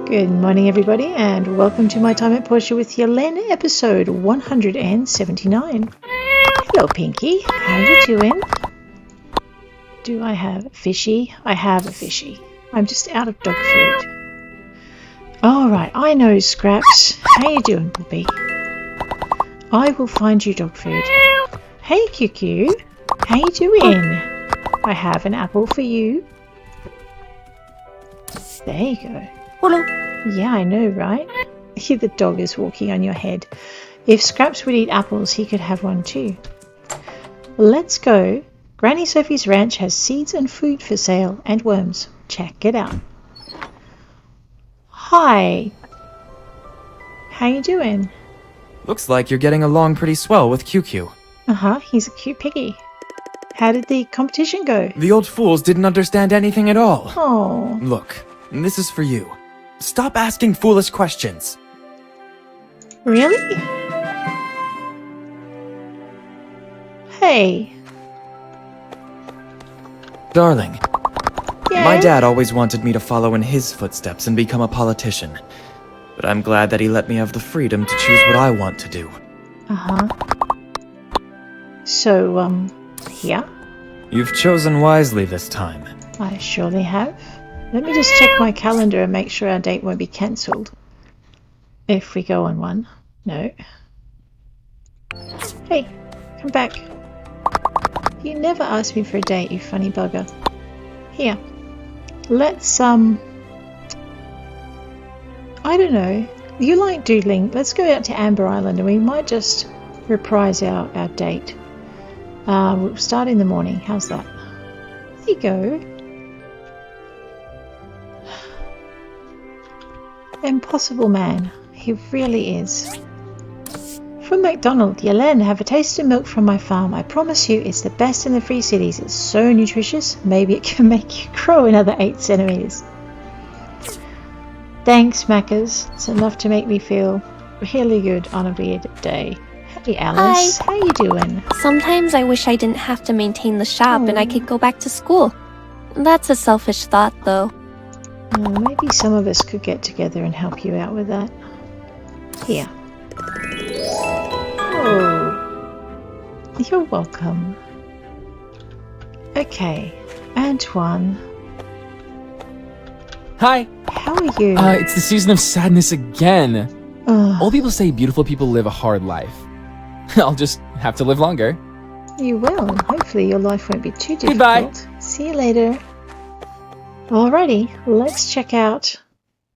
Good morning, everybody, and welcome to my time at Portia with Yelen, episode 179. Hello, Pinky. How you doing? Do I have a fishy? I have a fishy. I'm just out of dog food. Alright, I know, Scraps. How you doing, Poppy? I will find you dog food. Hey, QQ. How you doing? I have an apple for you. There you go. Hello. Yeah, I know, right? The dog is walking on your head. If Scraps would eat apples, he could have one too. Let's go. Granny Sophie's ranch has seeds and food for sale and worms. Check it out. Hi. How you doing? Looks like you're getting along pretty swell with QQ. Uh-huh, he's a cute piggy. How did the competition go? The old fools didn't understand anything at all. Oh. Look, this is for you. Stop asking foolish questions. Really? Hey. Darling, Yeah? my dad always wanted me to follow in his footsteps and become a politician. But I'm glad that he let me have the freedom to choose what I want to do. Uh-huh. So, yeah? You've chosen wisely this time. I surely have. Let me just check my calendar and make sure our date won't be cancelled. If we go on one. No. Hey, come back. You never asked me for a date, you funny bugger. Here. Let's, I don't know. You like doodling. Let's go out to Amber Island and we might just reprise our date. We'll start in the morning. How's that? There you go. Impossible man. He really is. From McDonald, Yelen, have a taste of milk from my farm. I promise you it's the best in the Free Cities. It's so nutritious. Maybe it can make you grow another 8 centimeters. Thanks, Macca's. It's enough to make me feel really good on a weird day. Hey, Alice. Hi. How you doing? Sometimes I wish I didn't have to maintain the shop and I could go back to school. That's a selfish thought, though. Maybe some of us could get together and help you out with that. Here. Oh. You're welcome. Okay. Antoine. Hi. How are you? It's the season of sadness again. Ugh. Old people say beautiful people live a hard life. I'll just have to live longer. You will. Hopefully your life won't be too difficult. Goodbye. See you later. Alrighty, let's check out...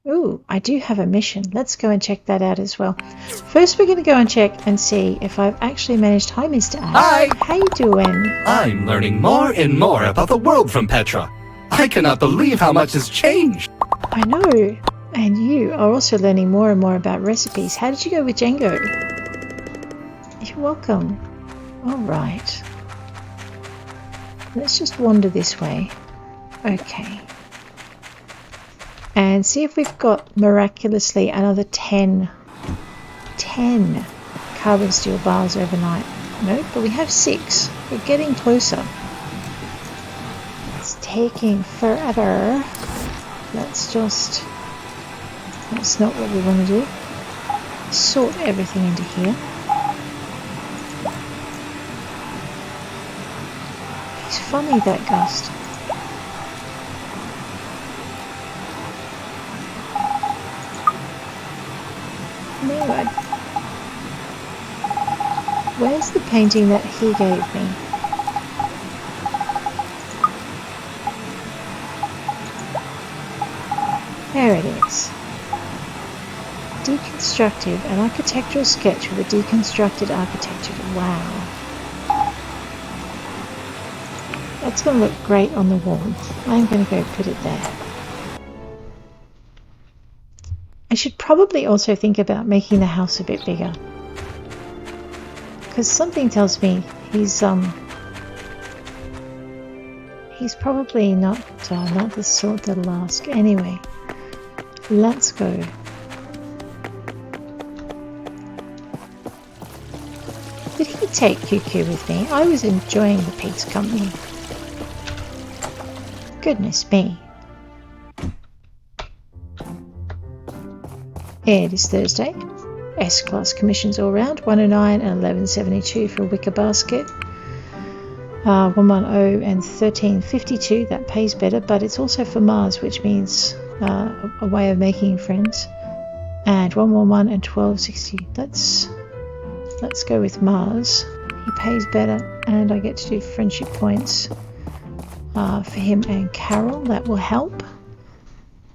Ooh, I do have a mission. Let's go and check that out as well. First we're going to go and check and see if I've actually managed... Hi, Mr. Ash. Hi. How you doing? I'm learning more and more about the world from Petra. I cannot believe how much has changed. I know. And you are also learning more and more about recipes. How did you go with Django? You're welcome. Alright. Let's just wander this way. Okay. And see if we've got, miraculously, another 10 carbon steel bars overnight. Nope, but we have 6. We're getting closer. It's taking forever. Let's just... That's not what we want to do. Sort everything into here. He's funny, that Gust. No, where's the painting that he gave me? There it is. Deconstructive, an architectural sketch with a deconstructed architecture. Wow. That's going to look great on the wall. I'm going to go put it there. I should probably also think about making the house a bit bigger. Because something tells me he's probably not the sort that'll ask. Anyway, let's go. Did he take QQ with me? I was enjoying the pig's company. Goodness me. It is Thursday. S-class commissions all round, 109 and 1172 for a wicker basket. 110 and 1352, that pays better, but it's also for Mars, which means a way of making friends. And 111 and 1260. Let's go with Mars. He pays better, and I get to do friendship points for him and Carol. That will help.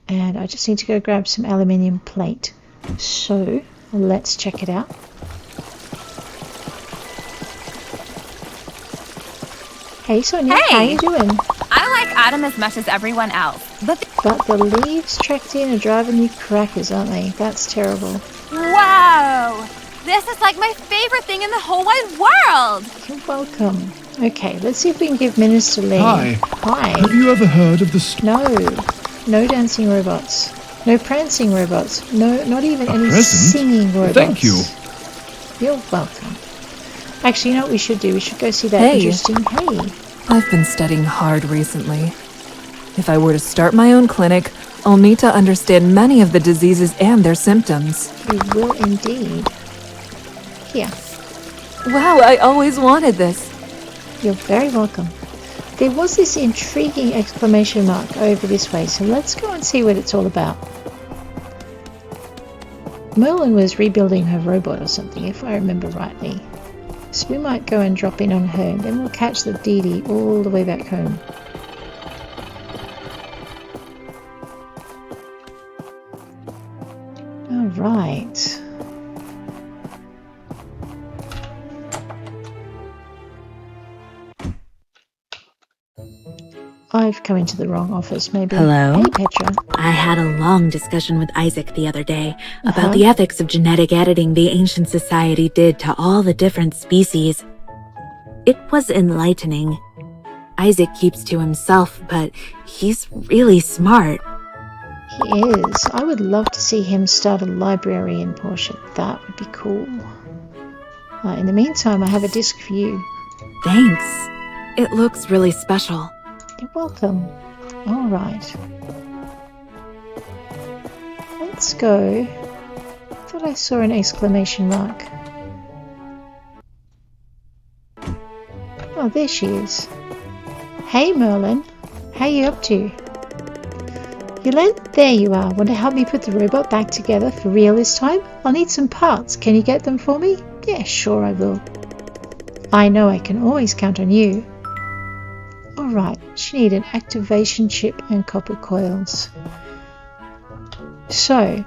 And I just need to go grab some aluminium plate. So let's check it out. Hey Sonia, how you doing? I like Adam as much as everyone else, but the leaves tracked in are driving you crackers, aren't they? That's terrible. wow! This is like my favorite thing in the whole wide world! You're welcome. Okay, let's see if we can give Minister Lee... Hi. Have you ever heard of the... No dancing robots. No prancing robots. No, not even any present? singing robots. Thank you. You're welcome. Actually, you know what we should do? We should go see that Hey. interesting... Hey. I've been studying hard recently. If I were to start my own clinic, I'll need to understand many of the diseases and their symptoms. You will indeed. Here. Wow, I always wanted this. You're very welcome. There was this intriguing exclamation mark over this way, so let's go and see what it's all about. Merlin was rebuilding her robot or something, if I remember rightly. So we might go and drop in on her, and then we'll catch the Dee Dee all the way back home. Alright. I've come into the wrong office, maybe. Hello? Hey, Petra. I had a long discussion with Isaac the other day about the ethics of genetic editing the ancient society did to all the different species. It was enlightening. Isaac keeps to himself, but he's really smart. He is. I would love to see him start a library in Portia. That would be cool. In the meantime, I have a disc for you. Thanks. It looks really special. You're welcome. All right. Let's go. I thought I saw an exclamation mark. Oh, there she is. Hey, Merlin. How you up to? Yelen, there you are. Want to help me put the robot back together for real this time? I'll need some parts. Can you get them for me? Yeah, sure I will. I know I can always count on you. Alright, she needed an activation chip and copper coils. So,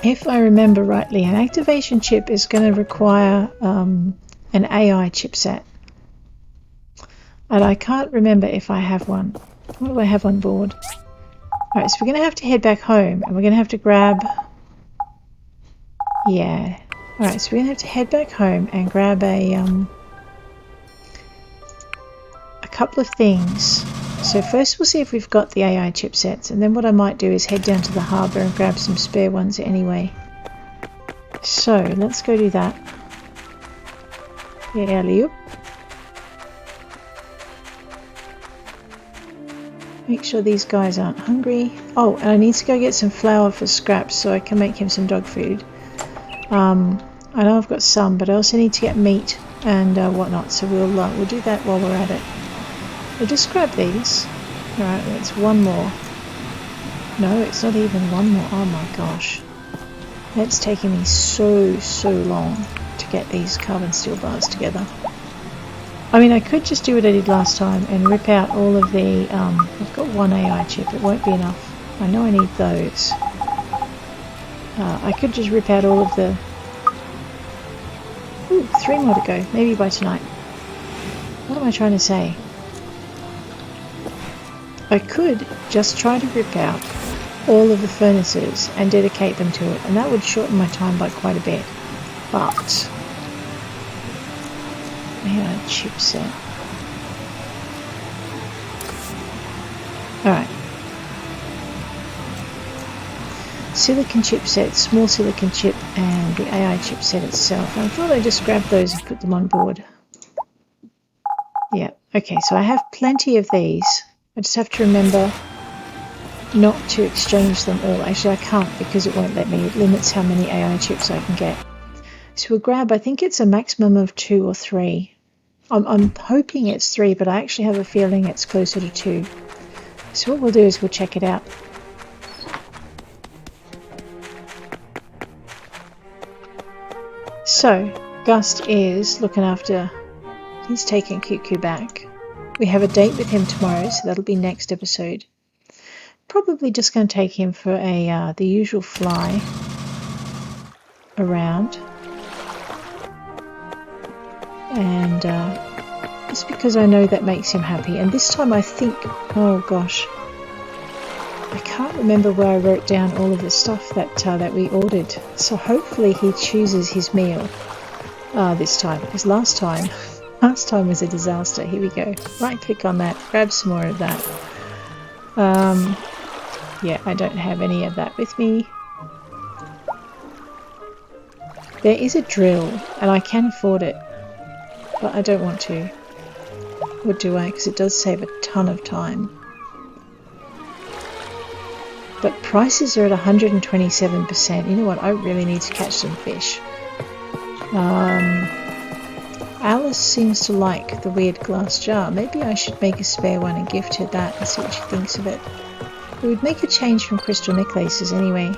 if I remember rightly, an activation chip is going to require an AI chipset. And I can't remember if I have one. What do I have on board? Alright, so we're going to have to head back home and we're going to have to grab... Yeah. Alright, so we're going to have to head back home and grab a couple of things. So first we'll see if we've got the AI chipsets, and then what I might do is head down to the harbour and grab some spare ones anyway. So let's go do that. Yeah, alley-oop. Make sure these guys aren't hungry. Oh, and I need to go get some flour for Scraps so I can make him some dog food. I know I've got some, but I also need to get meat and whatnot, so we'll do that while we're at it. We'll just grab these. Alright, that's one more. No, it's not even one more. Oh my gosh. That's taking me so long to get these carbon steel bars together. I mean, I could just do what I did last time and rip out all of the... I've got one AI chip. It won't be enough. I know I need those. I could just rip out all of the... Ooh, 3 more to go. Maybe by tonight. What am I trying to say? I could just try to rip out all of the furnaces and dedicate them to it, and that would shorten my time by quite a bit. But AI chipset. Alright. Silicon chipset, small silicon chip, and the AI chipset itself. I thought I'd just grab those and put them on board. Yeah, okay, so I have plenty of these. I just have to remember not to exchange them all. Actually, I can't because it won't let me. It limits how many AI chips I can get. So we'll grab, I think it's a maximum of 2 or 3. I'm hoping it's 3, but I actually have a feeling it's closer to 2. So what we'll do is we'll check it out. So, Gust is looking after... He's taking Cuckoo back. We have a date with him tomorrow, so that'll be next episode. Probably just going to take him for a the usual fly around. And just because I know that makes him happy. And this time I think... Oh gosh. I can't remember where I wrote down all of the stuff that we ordered. So hopefully he chooses his meal this time. Because last time was a disaster. Here we go. Right click on that. Grab some more of that. Yeah, I don't have any of that with me. There is a drill and I can afford it. But I don't want to. Or do I? Because it does save a ton of time. But prices are at 127%. You know what? I really need to catch some fish. Alice seems to like the weird glass jar. Maybe I should make a spare one and gift her that and see what she thinks of it. It would make a change from crystal necklaces anyway.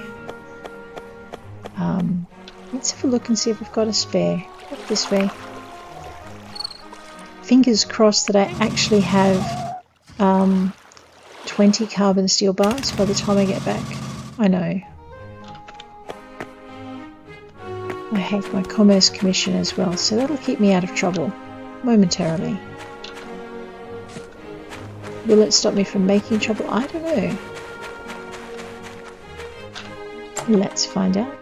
Let's have a look and see if we've got a spare. Up this way. Fingers crossed that I actually have 20 carbon steel bars by the time I get back. I know. I have my commerce commission as well, so that'll keep me out of trouble momentarily. Will it stop me from making trouble? I don't know. Let's find out.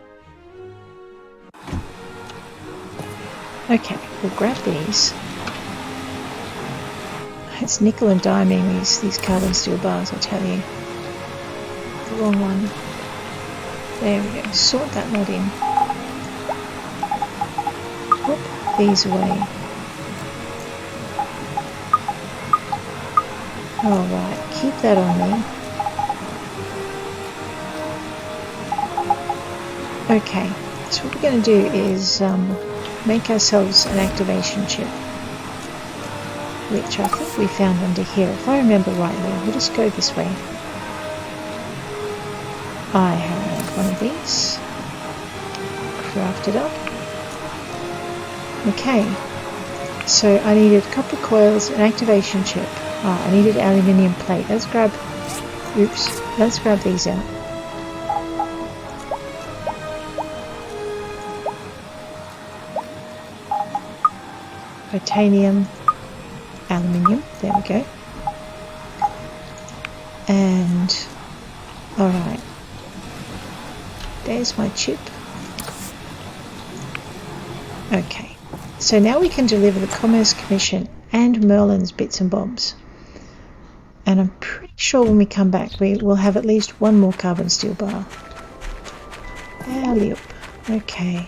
Okay, we'll grab these. It's nickel and diming these carbon steel bars, I tell you. The wrong one. There we go. Sort that lot in. Pop these away. Alright, keep that on me. Okay, so what we're going to do is make ourselves an activation chip, which I think we found under here, if I remember rightly. We'll just go this way. I have one of these crafted up. Okay, so I needed copper coils, an activation chip. I needed aluminium plate. Let's grab these out. Titanium, aluminium, there we go. And alright, there's my chip. Okay, so now we can deliver the Commerce Commission and Merlin's bits and bobs. And I'm pretty sure when we come back we will have at least one more carbon steel bar. Alley up. Okay.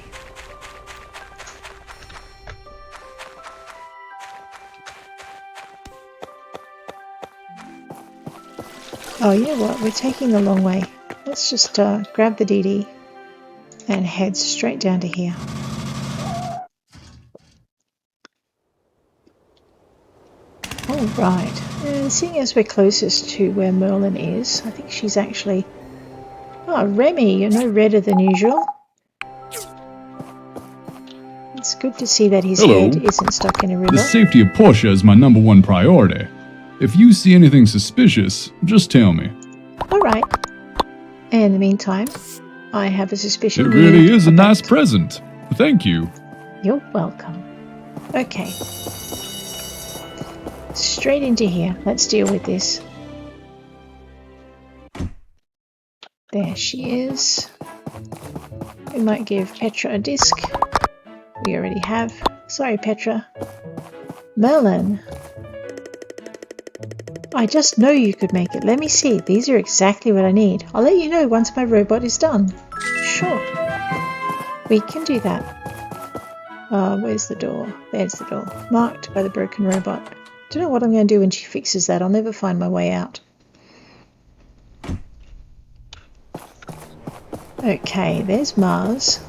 Oh, you know what? We're taking the long way. Let's just grab the DD and head straight down to here. All right. Seeing as we're closest to where Merlin is, I think she's actually... Oh, Remy, you're no redder than usual. It's good to see that his head isn't stuck in a river. The safety of Portia is my #1 priority. If you see anything suspicious, just tell me. Alright. In the meantime, I have a suspicion... It really is a nice present. Thank you. You're welcome. Okay. Straight into here. Let's deal with this. There she is. We might give Petra a disc. We already have. Sorry, Petra. Merlin. I just know you could make it. Let me see. These are exactly what I need. I'll let you know once my robot is done. Sure. We can do that. Where's the door? There's the door. Marked by the broken robot. Don't know what I'm going to do when she fixes that. I'll never find my way out. Okay, there's Mars.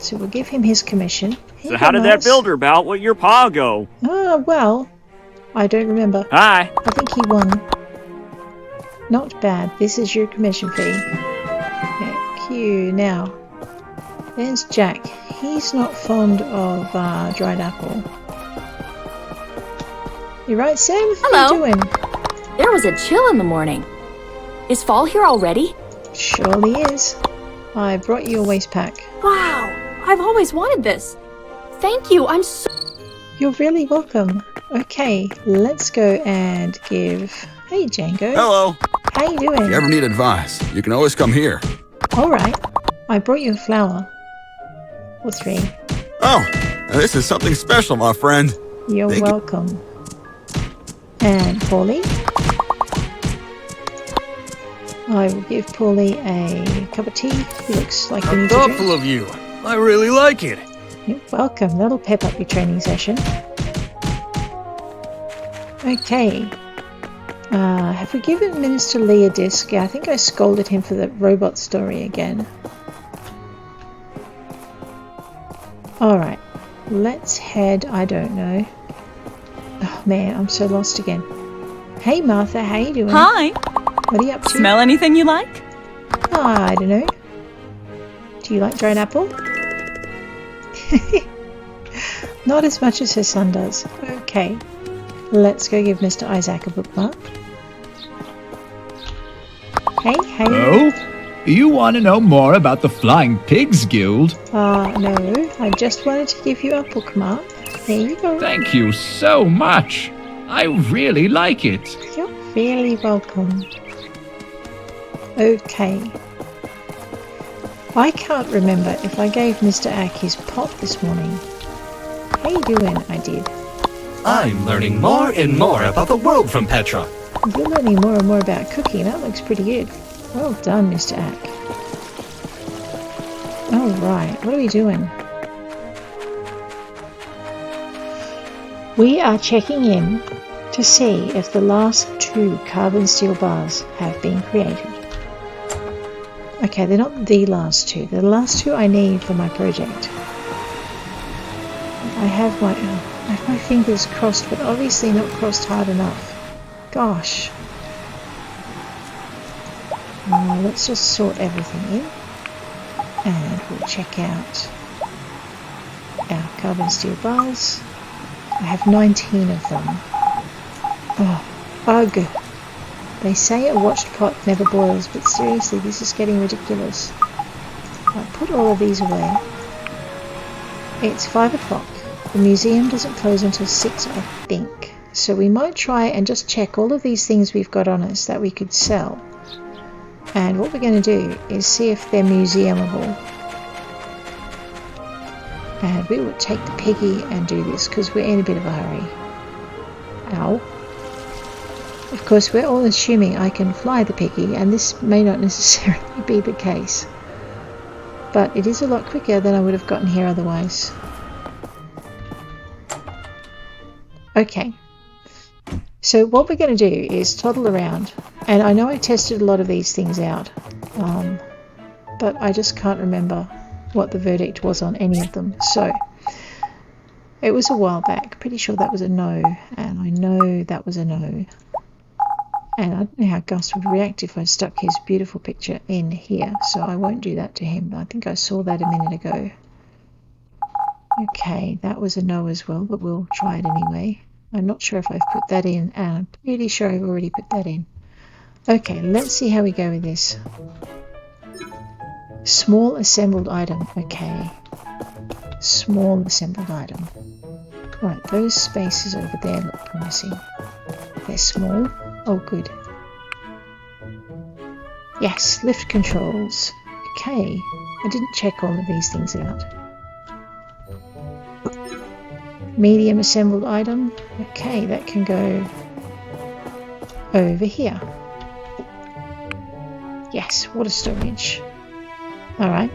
So we'll give him his commission. Here So how did that builder bout let your pa go? Well, I don't remember. Hi. I think he won. Not bad. This is your commission fee. Thank you. Now, there's Jack. He's not fond of dried apple. You right, Sam? Hello. How you doing? There was a chill in the morning. Is fall here already? Surely is. I brought you a waste pack. Wow, I've always wanted this. Thank you, I'm so... You're really welcome. Okay, let's go and give... Hey, Django. Hello. How you doing? If you ever need advice, you can always come here. Alright. I brought you a flower. Or 3. Oh, this is something special, my friend. You're welcome. And Paulie? I will give Paulie a cup of tea. He looks like he needs a drink. Thoughtful of you. I really like it. You're welcome. That'll pep up your training session. Okay. Have we given Minister Lee a disc? Yeah, I think I scolded him for the robot story again. Alright. Let's head, I don't know. Oh man, I'm so lost again. Hey Martha, how you doing? Hi. What are you up to? Smell anything you like? I don't know. Do you like dried apple? Not as much as her son does. Okay. Let's go give Mr. Isaac a bookmark. Hey. Oh? You want to know more about the Flying Pigs Guild? No. I just wanted to give you a bookmark. There you go. Thank you so much. I really like it. You're really welcome. Okay. I can't remember if I gave Mr. Ack his pot this morning. How you doing? I did. I'm learning more and more about the world from Petra. You're learning more and more about cooking. That looks pretty good. Well done, Mr. Ack. Alright, what are we doing? We are checking in to see if the last 2 carbon steel bars have been created. Okay, they're not the last 2. They're the last 2 I need for my project. I have my fingers crossed, but obviously not crossed hard enough. Gosh. Let's just sort everything in. And we'll check out our carbon steel bars. I have 19 of them. Oh, ugh. They say a watched pot never boils, but seriously, this is getting ridiculous. I'll put all of these away. It's 5 o'clock. The museum doesn't close until 6, I think. So we might try and just check all of these things we've got on us that we could sell. And what we're going to do is see if they're museumable. And we will take the piggy and do this because we're in a bit of a hurry. Ow. Of course, we're all assuming I can fly the piggy, and this may not necessarily be the case. But it is a lot quicker than I would have gotten here otherwise. Okay. So what we're going to do is toddle around. And I know I tested a lot of these things out. But I just can't remember what the verdict was on any of them. So it was a while back. Pretty sure that was a no. And I know that was a no. And I don't know how Gust would react if I stuck his beautiful picture in here, so I won't do that to him. I think I saw that a minute ago. Okay, that was a no as well, but we'll try it anyway. I'm not sure if I've put that in, and I'm pretty sure I've already put that in. Okay, let's see how we go with this. Small assembled item. Okay. Small assembled item. Right, those spaces over there look promising. They're small. Oh, good. Yes, lift controls. Okay, I didn't check all of these things out. Medium assembled item. Okay, that can go over here. Yes, water storage. Alright.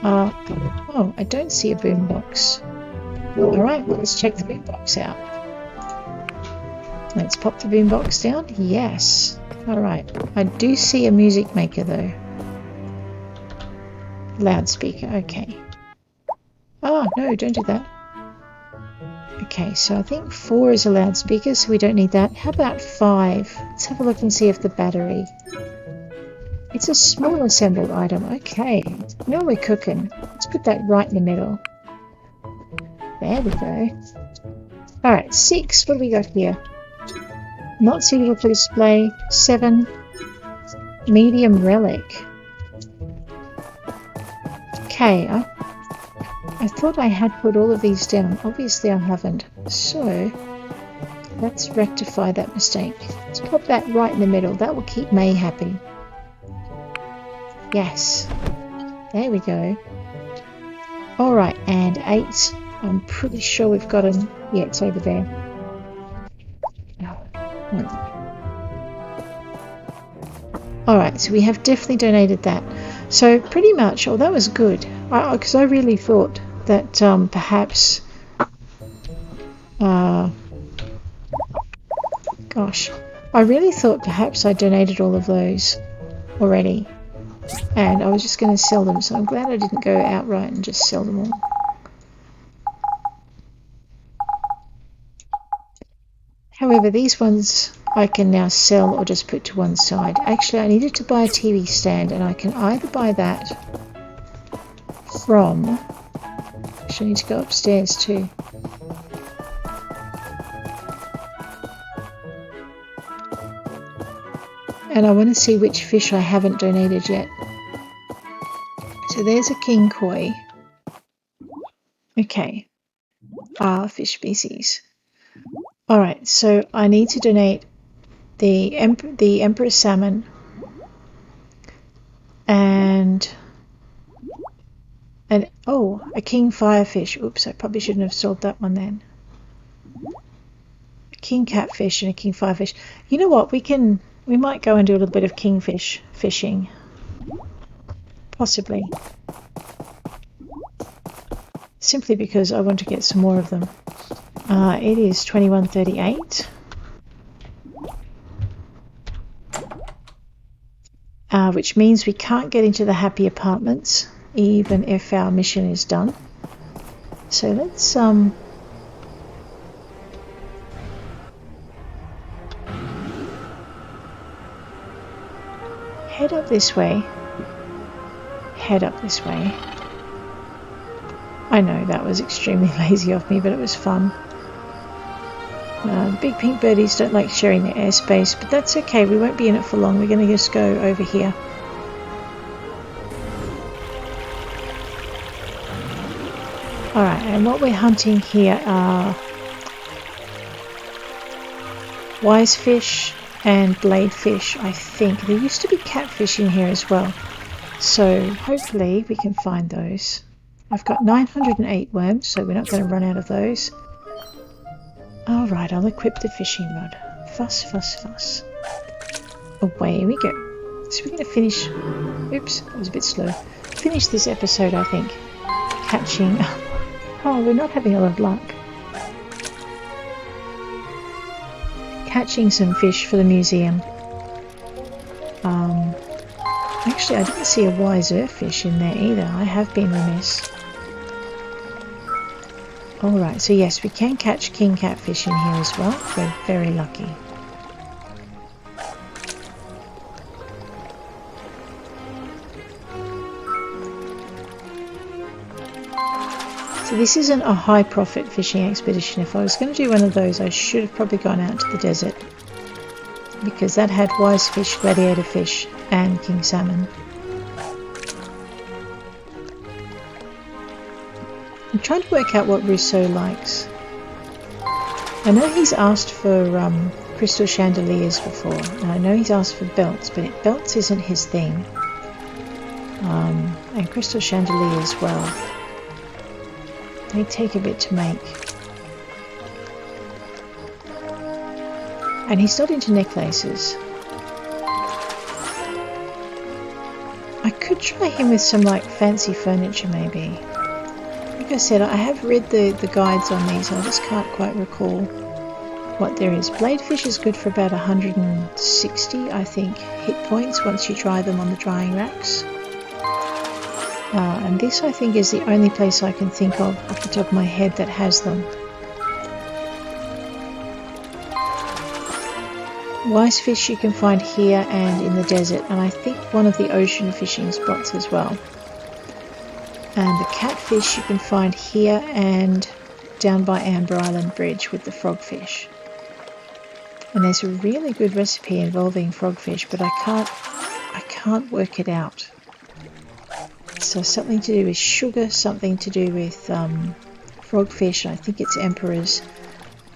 Oh, I don't see a boombox. Alright, let's check the boombox out. Let's pop the boombox down. Yes. Alright. I do see a music maker though. loudspeaker. Okay. Oh, no, don't do that. Okay, so I think 4 is a loudspeaker, so we don't need that. How about 5? Let's have a look and see if the battery... It's a small assembled item. Okay. Now we're cooking. Let's put that right in the middle. There we go. Alright, 6. What do we got here? Not suitable for display. 7. Medium relic. Okay, I thought I had put all of these down. Obviously I haven't. So, let's rectify that mistake. Let's pop that right in the middle. That will keep May happy. Yes. There we go. Alright, and 8. I'm pretty sure we've got them. Yeah, it's over there. Alright, so we have definitely donated that. So pretty much, that was good. Because I really thought that perhaps... gosh. I really thought perhaps I donated all of those already. And I was just going to sell them. So I'm glad I didn't go outright and just sell them all. However, these ones I can now sell or just put to one side. Actually, I needed to buy a TV stand, and I can either buy that from... Actually, I need to go upstairs too. And I want to see which fish I haven't donated yet. So there's a king koi. Okay. Fish species. Alright, so I need to donate the emperor salmon and a king firefish. Oops, I probably shouldn't have sold that one then. A king catfish and a king firefish. You know what? We might go and do a little bit of kingfish fishing. Possibly. Simply because I want to get some more of them. It is 21:38. Which means we can't get into the happy apartments even if our mission is done. So let's head up this way. Head up this way. I know that was extremely lazy of me, but it was fun. Big pink birdies don't like sharing their airspace, but that's okay. We won't be in it for long. We're going to just go over here. Alright, and what we're hunting here are wise fish and blade fish, I think. There used to be catfish in here as well. So hopefully we can find those. I've got 908 worms, so we're not going to run out of those. Alright, I'll equip the fishing rod. Fuss, fuss, fuss. Away we go. So we're going to finish... Oops, that was a bit slow. Finish this episode, I think. Catching... Oh, we're not having a lot of luck. Catching some fish for the museum. Actually, I didn't see a wise earthfish in there either. I have been remiss. Alright, so yes, we can catch king catfish in here as well. We're very lucky. So this isn't a high profit fishing expedition. If I was going to do one of those, I should have probably gone out to the desert. Because that had wise fish, gladiator fish, and king salmon. I'm trying to work out what Rousseau likes. I know he's asked for crystal chandeliers before, and I know he's asked for belts, but belts isn't his thing. And crystal chandeliers, well, they take a bit to make. And he's not into necklaces. I could try him with some like fancy furniture maybe. Like I said, I have read the guides on these, I just can't quite recall what there is. Bladefish is good for about 160, I think, hit points once you dry them on the drying racks. And this, I think, is the only place I can think of off the top of my head that has them. Wise fish you can find here and in the desert, and I think one of the ocean fishing spots as well. And the catfish you can find here and down by Amber Island Bridge with the frogfish. And there's a really good recipe involving frogfish, but I can't work it out. So something to do with sugar, something to do with frogfish. I think it's emperor's,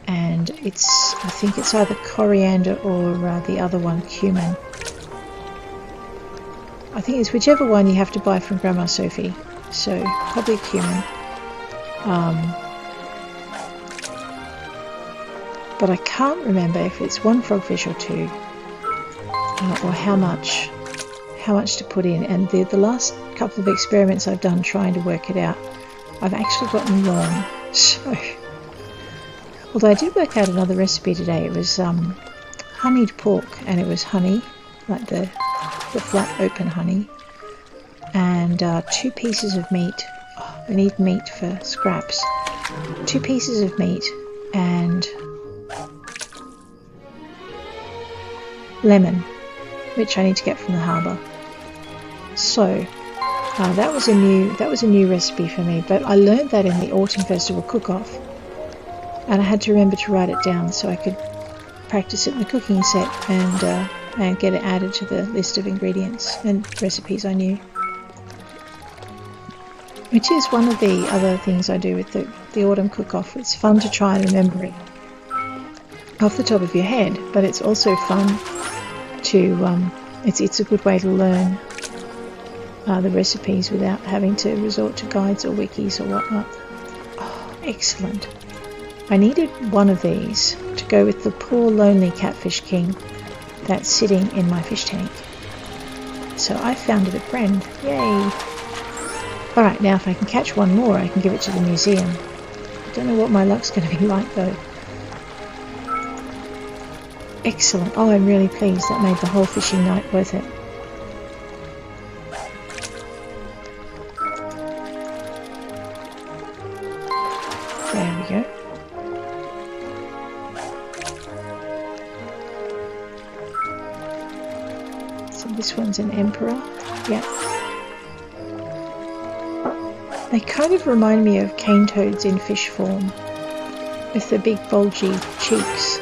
and I think it's either coriander or the other one, cumin. I think it's whichever one you have to buy from Grandma Sophie. So probably cumin. But I can't remember if it's one frogfish or two, or how much to put in. And the last couple of experiments I've done trying to work it out, I've actually gotten wrong. So, although I did work out another recipe today, it was honeyed pork, and it was honey, like the flat open honey, and 2 pieces of meat. Oh, we need meat for scraps. 2 pieces of meat and lemon, which I need to get from the harbour. So that was a new recipe for me, but I learned that in the Autumn Festival cook-off, and I had to remember to write it down so I could practice it in the cooking set and get it added to the list of ingredients and recipes I knew. Which is one of the other things I do with the Autumn cook-off. It's fun to try and remember it off the top of your head, but it's also fun to it's a good way to learn the recipes without having to resort to guides or wikis or whatnot. Oh, excellent. I needed one of these to go with the poor lonely catfish king that's sitting in my fish tank. So I found it a friend. Yay! Alright, now if I can catch one more, I can give it to the museum. I don't know what my luck's going to be like though. Excellent. Oh, I'm really pleased. That made the whole fishing night worth it. There we go. So this one's an emperor. Yep. They kind of remind me of cane toads in fish form, with the big bulgy cheeks.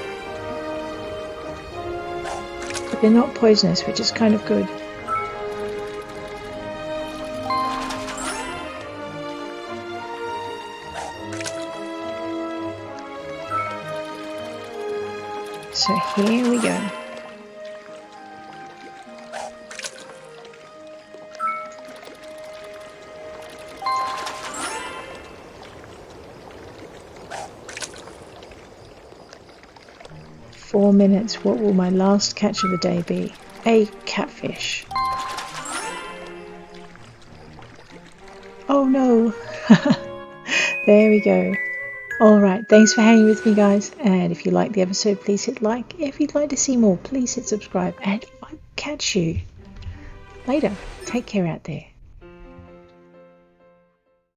But they're not poisonous, which is kind of good. So here we go. Minutes. What will my last catch of the day be? A catfish. Oh no! There we go. Alright, thanks for hanging with me, guys. And if you liked the episode, please hit like. If you'd like to see more, please hit subscribe. And I'll catch you later. Take care out there.